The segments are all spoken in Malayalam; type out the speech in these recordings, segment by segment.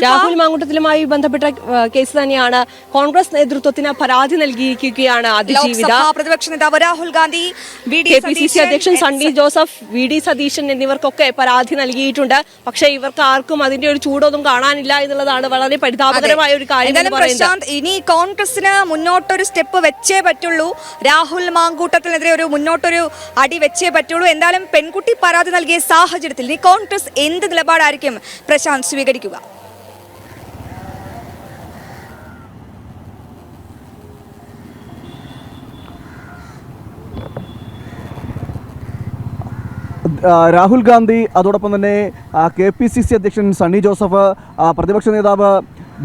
രാഹുൽ മാങ്കൂട്ടത്തിലുമായി ബന്ധപ്പെട്ട കേസ് തന്നെയാണ്. കോൺഗ്രസ് നേതൃത്വത്തിന് പരാതി നൽകിയിരിക്കുകയാണ് അതിജീവിത. പ്രതിപക്ഷ നേതാവ് രാഹുൽ ഗാന്ധി, KPCC അധ്യക്ഷൻ സണ്ണി ജോസഫ്, VD സതീശൻ എന്നിവർക്കൊക്കെ പരാതി നൽകിയിട്ടുണ്ട്. പക്ഷേ ഇവർക്ക് ആർക്കും അതിന്റെ ഒരു ചൂടൊന്നും കാണാനില്ല എന്നുള്ളതാണ് വളരെ പരിതാപകരമായ ഒരു കാര്യം. ഇനി കോൺഗ്രസിന് മുന്നോട്ടൊരു സ്റ്റെപ്പ് വെച്ചേ പറ്റുള്ളൂ. രാഹുൽ മാങ്കൂട്ടത്തിനെതിരെ ഒരു മുന്നോട്ടൊരു അടി വെച്ചേ പറ്റുള്ളൂ. എന്തായാലും പെൺകുട്ടി പരാതി നൽകിയ സാഹചര്യത്തിൽ ഇനി കോൺഗ്രസ് എന്ത് നിലപാടായിരിക്കും പ്രശാന്ത് സ്വീകരിക്കുക? രാഹുൽ ഗാന്ധി, അതോടൊപ്പം തന്നെ KPCC അധ്യക്ഷൻ സണ്ണി ജോസഫ്, പ്രതിപക്ഷ നേതാവ്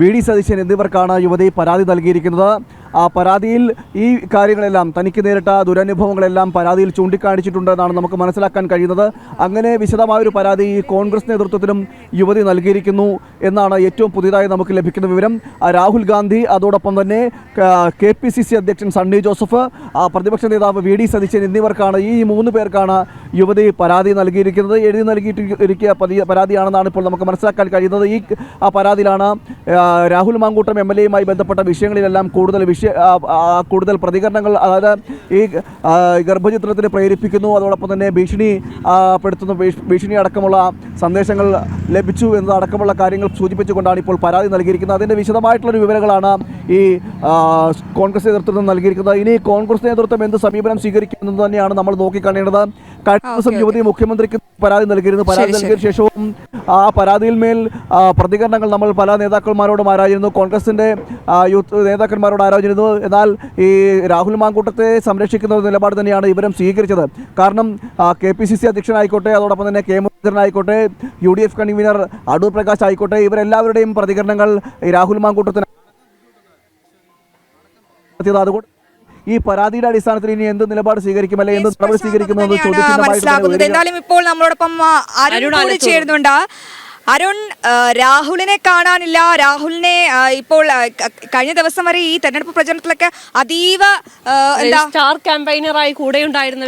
VD സതീശൻ എന്നിവർക്കാണ് യുവതി പരാതി നൽകിയിരിക്കുന്നത്. ആ പരാതിയിൽ ഈ കാര്യങ്ങളെല്ലാം, തനിക്ക് നേരിട്ട ദുരനുഭവങ്ങളെല്ലാം പരാതിയിൽ ചൂണ്ടിക്കാണിച്ചിട്ടുണ്ടെന്നാണ് നമുക്ക് മനസ്സിലാക്കാൻ കഴിയുന്നത്. അങ്ങനെ വിശദമായൊരു പരാതി കോൺഗ്രസ് നേതൃത്വത്തിനും യുവതി നൽകിയിരിക്കുന്നു എന്നാണ് ഏറ്റവും പുതിയതായി നമുക്ക് ലഭിക്കുന്ന വിവരം. രാഹുൽ ഗാന്ധി, അതോടൊപ്പം തന്നെ KPCC അധ്യക്ഷൻ സണ്ണി ജോസഫ്, പ്രതിപക്ഷ നേതാവ് VD സതീശൻ എന്നിവർക്കാണ്, ഈ 3 പേർക്കാണ് യുവതി പരാതി നൽകിയിരിക്കുന്നത്. എഴുതി നൽകിയിരിക്കുക പരാതിയാണെന്നാണ് ഇപ്പോൾ നമുക്ക് മനസ്സിലാക്കാൻ കഴിയുന്നത്. ഈ പരാതിയിലാണ് രാഹുൽ മാങ്കൂട്ടം MLA-യുമായി ബന്ധപ്പെട്ട വിഷയങ്ങളിലെല്ലാം കൂടുതൽ പ്രതികരണങ്ങൾ, അതായത് ഈ ഗർഭചിത്രത്തിന് പ്രേരിപ്പിക്കുന്നു, അതോടൊപ്പം തന്നെ ഭീഷണി അടക്കമുള്ള സന്ദേശങ്ങൾ ലഭിച്ചു എന്നതടക്കമുള്ള കാര്യങ്ങൾ സൂചിപ്പിച്ചുകൊണ്ടാണ് ഇപ്പോൾ പരാതി നൽകിയിരിക്കുന്നത്. അതിൻ്റെ വിശദമായിട്ടുള്ളൊരു വിവരങ്ങളാണ് ഈ കോൺഗ്രസ് നേതൃത്വം നൽകിയിരിക്കുന്നത്. ഇനി കോൺഗ്രസ് നേതൃത്വം എന്ത് സമീപനം സ്വീകരിക്കുന്നത് തന്നെയാണ് നമ്മൾ നോക്കിക്കാണേണ്ടത്. കഴിഞ്ഞ ദിവസം യുവതി മുഖ്യമന്ത്രിക്ക് പരാതി നൽകിയിരുന്നു. പരാതി നൽകിയ ശേഷവും ആ പരാതിയിൽ മേൽ പ്രതികരണങ്ങൾ നമ്മൾ പല നേതാക്കന്മാരോടും ആരായിരുന്നു, കോൺഗ്രസിൻ്റെ യൂത്ത് നേതാക്കന്മാരോട് ആരാഞ്ഞിരുന്നു. എന്നാൽ ഈ രാഹുൽ മാങ്കൂട്ടത്തെ സംരക്ഷിക്കുന്ന നിലപാട് തന്നെയാണ് ഇവരും സ്വീകരിച്ചത്. കാരണം KPCC അധ്യക്ഷനായിക്കോട്ടെ, അതോടൊപ്പം തന്നെ K മുരളീധരനായിക്കോട്ടെ, UDF convener Adoor Prakash ആയിക്കോട്ടെ, ഇവരെല്ലാവരുടെയും പ്രതികരണങ്ങൾ രാഹുൽ മാങ്കൂട്ടത്തിന്. അതുകൊണ്ട് ഈ പരാതിയുടെ അടിസ്ഥാനത്തിൽ ഇനി എന്ത് നിലപാട് സ്വീകരിക്കും, അല്ലെങ്കിൽ എന്ത് നടപടി സ്വീകരിക്കുമെന്ന് ചോദ്യചിഹ്നമായിട്ട്. എന്തായാലും ഇപ്പോൾ നമ്മളോടൊപ്പം അരുൺ ചേരുന്നുണ്ട്. അരുൺ, രാഹുലിനെ കാണാനില്ല. രാഹുലിനെ ഇപ്പോൾ കഴിഞ്ഞ ദിവസം വരെ ഈ തെരഞ്ഞെടുപ്പ് പ്രചരണത്തിലൊക്കെ അതീവ സ്റ്റാർ ക്യാമ്പയിനറായി കൂടെ ഉണ്ടായിരുന്ന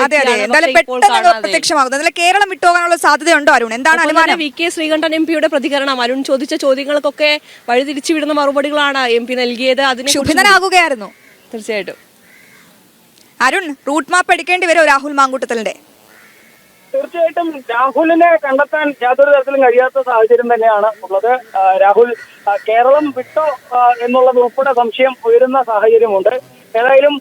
പ്രത്യക്ഷമാകുന്നത്. അതിൽ കേരളം വിട്ടുപോകാനുള്ള സാധ്യതയുണ്ടോ അരുൺ? എന്താണ് അനുമാനം? VK ശ്രീകണ്ഠൻ MP-യുടെ പ്രതികരണം. അരുൺ ചോദിച്ച ചോദ്യങ്ങൾക്കൊക്കെ വഴിതിരിച്ചുവിടുന്ന മറുപടികളാണ് MP നൽകിയത്. അതിന് ശുഭിതനാകുകയായിരുന്നു. തീർച്ചയായിട്ടും അരുൺ, റൂട്ട് മാപ്പ് എടുക്കേണ്ടി വരുമോ രാഹുൽ മാങ്കൂട്ടത്തിലിന്റെ? തീർച്ചയായിട്ടും രാഹുലിനെ കണ്ടെത്താൻ യാതൊരു തരത്തിലും കഴിയാത്ത സാഹചര്യം തന്നെയാണ് ഉള്ളത്. രാഹുൽ കേരളം വിട്ടോ എന്നുള്ളത് ഉൾപ്പെടെ സംശയം ഉയരുന്ന സാഹചര്യമുണ്ട്. ഏതായാലും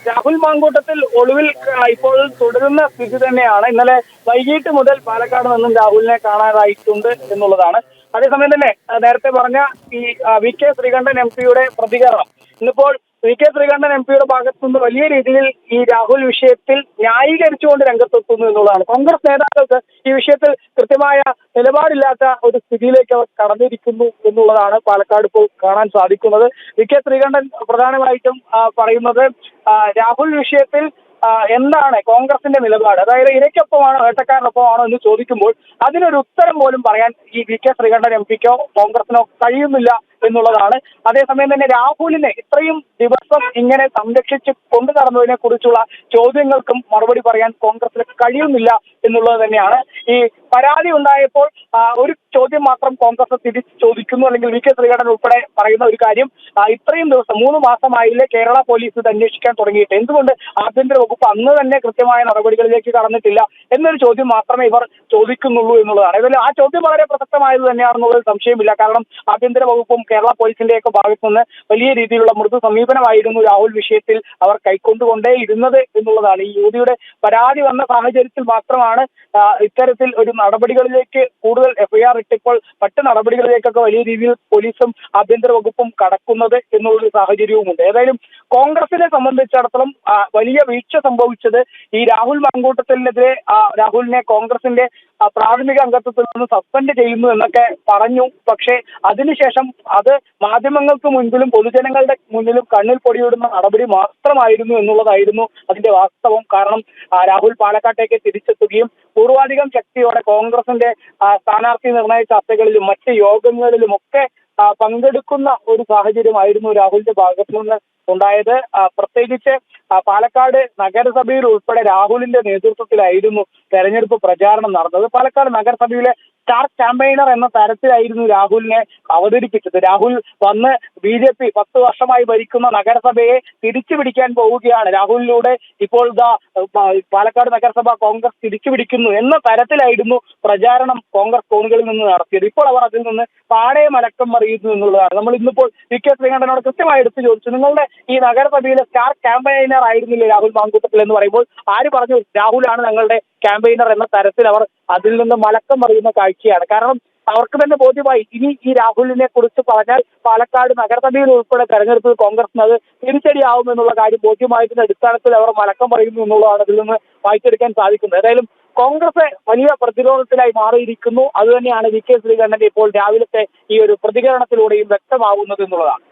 രാഹുൽ മാങ്കൂട്ടത്തിൽ ഒളിവിൽ ഇപ്പോൾ തുടരുന്ന സ്ഥിതി തന്നെയാണ്. ഇന്നലെ വൈകിട്ട് മുതൽ പാലക്കാട് നിന്നും രാഹുലിനെ കാണാതായിട്ടുണ്ട് എന്നുള്ളതാണ്. അതേസമയം തന്നെ നേരത്തെ പറഞ്ഞ ഈ VK ശ്രീകണ്ഠൻ MP-യുടെ പ്രതികരണം, ഇന്നിപ്പോൾ VK ശ്രീകണ്ഠൻ MP-യുടെ ഭാഗത്തുനിന്ന് വലിയ രീതിയിൽ ഈ രാഹുൽ വിഷയത്തിൽ ന്യായീകരിച്ചുകൊണ്ട് രംഗത്തെത്തുന്നു എന്നുള്ളതാണ്. കോൺഗ്രസ് നേതാക്കൾക്ക് ഈ വിഷയത്തിൽ കൃത്യമായ നിലപാടില്ലാത്ത ഒരു സ്ഥിതിയിലേക്ക് അവർ കടന്നിരിക്കുന്നു എന്നുള്ളതാണ് പാലക്കാട് ഇപ്പോൾ കാണാൻ സാധിക്കുന്നത്. VK ശ്രീകണ്ഠൻ പ്രധാനമായിട്ടും പറയുന്നത് രാഹുൽ വിഷയത്തിൽ എന്താണ് കോൺഗ്രസിന്റെ നിലപാട്, അതായത് ഇരയ്ക്കൊപ്പമാണോ വേട്ടക്കാരനൊപ്പമാണോ എന്ന് ചോദിക്കുമ്പോൾ അതിനൊരു ഉത്തരം പോലും പറയാൻ ഈ VK ശ്രീകണ്ഠൻ MP-ക്കോ കോൺഗ്രസിനോ കഴിയുന്നില്ല എന്നുള്ളതാണ്. അതേസമയം തന്നെ രാഹുലിനെ ഇത്രയും ദിവസം ഇങ്ങനെ സംരക്ഷിച്ച് കൊണ്ടു നടന്നതിനെ കുറിച്ചുള്ള ചോദ്യങ്ങൾക്കും മറുപടി പറയാൻ കോൺഗ്രസിന് കഴിയുന്നില്ല എന്നുള്ളത് തന്നെയാണ്. ഈ പരാതി ഉണ്ടായപ്പോൾ ഒരു ചോദ്യം മാത്രം കോൺഗ്രസ് തിരിച്ച് ചോദിക്കുന്നു, അല്ലെങ്കിൽ VK ശ്രീകണ്ഠൻ ഉൾപ്പെടെ പറയുന്ന ഒരു കാര്യം, ഇത്രയും ദിവസം 3 മാസമായില്ലേ കേരള പോലീസ് ഇത് അന്വേഷിക്കാൻ തുടങ്ങിയിട്ട്, എന്തുകൊണ്ട് ആഭ്യന്തര വകുപ്പ് അന്ന് തന്നെ കൃത്യമായ നടപടികളിലേക്ക് കടന്നിട്ടില്ല എന്നൊരു ചോദ്യം മാത്രമേ ഇവർ ചോദിക്കുന്നുള്ളൂ എന്നുള്ളതാണ്. ഏതായാലും ആ ചോദ്യം വളരെ പ്രസക്തമായത് തന്നെയാണെന്നുള്ളത് സംശയമില്ല. കാരണം ആഭ്യന്തര വകുപ്പും കേരള പോലീസിന്റെയൊക്കെ ഭാഗത്തുനിന്ന് വലിയ രീതിയിലുള്ള മൃദു സമീപനമായിരുന്നു രാഹുൽ വിഷയത്തിൽ അവർ കൈക്കൊണ്ടുകൊണ്ടേ ഇരുന്നത് എന്നുള്ളതാണ്. ഈ യുവതിയുടെ പരാതി വന്ന സാഹചര്യത്തിൽ മാത്രമാണ് ഇത്തരത്തിൽ ഒരു നടപടികളിലേക്ക് കൂടുതൽ FIR ഇട്ടിപ്പോൾ മറ്റ് നടപടികളിലേക്കൊക്കെ വലിയ രീതിയിൽ പോലീസും ആഭ്യന്തര വകുപ്പും കടക്കുന്നത് എന്നുള്ളൊരു സാഹചര്യവുമുണ്ട്. ഏതായാലും കോൺഗ്രസിനെ സംബന്ധിച്ചിടത്തോളം വലിയ വീഴ്ച സംഭവിച്ചത് ഈ രാഹുൽ മാങ്കൂട്ടത്തിനെതിരെ രാഹുലിനെ കോൺഗ്രസിന്റെ പ്രാഥമിക അംഗത്വത്തിൽ നിന്ന് സസ്പെൻഡ് ചെയ്യുന്നു എന്നൊക്കെ പറഞ്ഞു. പക്ഷേ അതിനുശേഷം അത് മാധ്യമങ്ങൾക്ക് മുൻപിലും പൊതുജനങ്ങളുടെ മുന്നിലും കണ്ണിൽ പൊടിയിടുന്ന നടപടി മാത്രമായിരുന്നു എന്നുള്ളതായിരുന്നു അതിന്റെ വാസ്തവം. കാരണം രാഹുൽ പാലക്കാട്ടേക്ക് തിരിച്ചെത്തുകയും പൂർവാധികം ശക്തിയോടെ കോൺഗ്രസിന്റെ സ്ഥാനാർത്ഥി നിർണയ ചർച്ചകളിലും മറ്റ് യോഗങ്ങളിലുമൊക്കെ പങ്കെടുക്കുന്ന ഒരു സാഹചര്യമായിരുന്നു രാഹുലിന്റെ ഭാഗത്തു നിന്ന് ഉണ്ടായത്. പ്രത്യേകിച്ച് പാലക്കാട് നഗരസഭയിൽ ഉൾപ്പെടെ രാഹുലിന്റെ നേതൃത്വത്തിലായിരുന്നു തെരഞ്ഞെടുപ്പ് പ്രചാരണം നടന്നത്. പാലക്കാട് നഗരസഭയിലെ സ്റ്റാർ ക്യാമ്പയിനർ എന്ന തരത്തിലായിരുന്നു രാഹുലിനെ അവതരിപ്പിച്ചത്. രാഹുൽ വന്ന് BJP 10 വർഷമായി ഭരിക്കുന്ന നഗരസഭയെ തിരിച്ചു പിടിക്കാൻ പോവുകയാണ്, രാഹുലിലൂടെ ഇപ്പോൾ പാലക്കാട് നഗരസഭ കോൺഗ്രസ് തിരിച്ചു പിടിക്കുന്നു എന്ന തരത്തിലായിരുന്നു പ്രചാരണം കോൺഗ്രസ് കോണുകളിൽ നിന്ന് നടത്തിയത്. ഇപ്പോൾ അവർ അതിൽ നിന്ന് പാടെ മലക്കം മറിയുന്നു എന്നുള്ളതാണ്. നമ്മൾ ഇന്നിപ്പോൾ VK ശ്രീകണ്ഠനോട് കൃത്യമായി എടുത്തു ചോദിച്ചു, നിങ്ങളുടെ ഈ നഗരസഭയിലെ സ്റ്റാർ ക്യാമ്പയിനർ ആയിരുന്നില്ലേ രാഹുൽ മാങ്കൂട്ടത്തിൽ എന്ന് പറയുമ്പോൾ ആര് പറഞ്ഞു രാഹുലാണ് ഞങ്ങളുടെ ക്യാമ്പയിനർ എന്ന തരത്തിൽ അവർ അതിൽ നിന്ന് മലക്കം മറിയുന്ന കാഴ്ചയാണ്. കാരണം അവർക്ക് തന്നെ ബോധ്യമായി ഇനി ഈ രാഹുലിനെ കുറിച്ച് പറഞ്ഞാൽ പാലക്കാട് നഗരസഭയിൽ ഉൾപ്പെടെ തെരഞ്ഞെടുപ്പിൽ കോൺഗ്രസിന് അത് തിരിച്ചടിയാവുമെന്നുള്ള കാര്യം ബോധ്യമായതിന്റെ അടിസ്ഥാനത്തിൽ അവർ മലക്കം പറയുന്നു എന്നുള്ളതാണ് ഇതിൽ നിന്ന് വായിച്ചെടുക്കാൻ സാധിക്കുന്നത്. ഏതായാലും കോൺഗ്രസ് വലിയ പ്രതിരോധത്തിലായി മാറിയിരിക്കുന്നു. അതുതന്നെയാണ് VK ശ്രീകണ്ഠന്റെ ഇപ്പോൾ രാവിലത്തെ ഈ ഒരു പ്രതികരണത്തിലൂടെയും വ്യക്തമാവുന്നത് എന്നുള്ളതാണ്.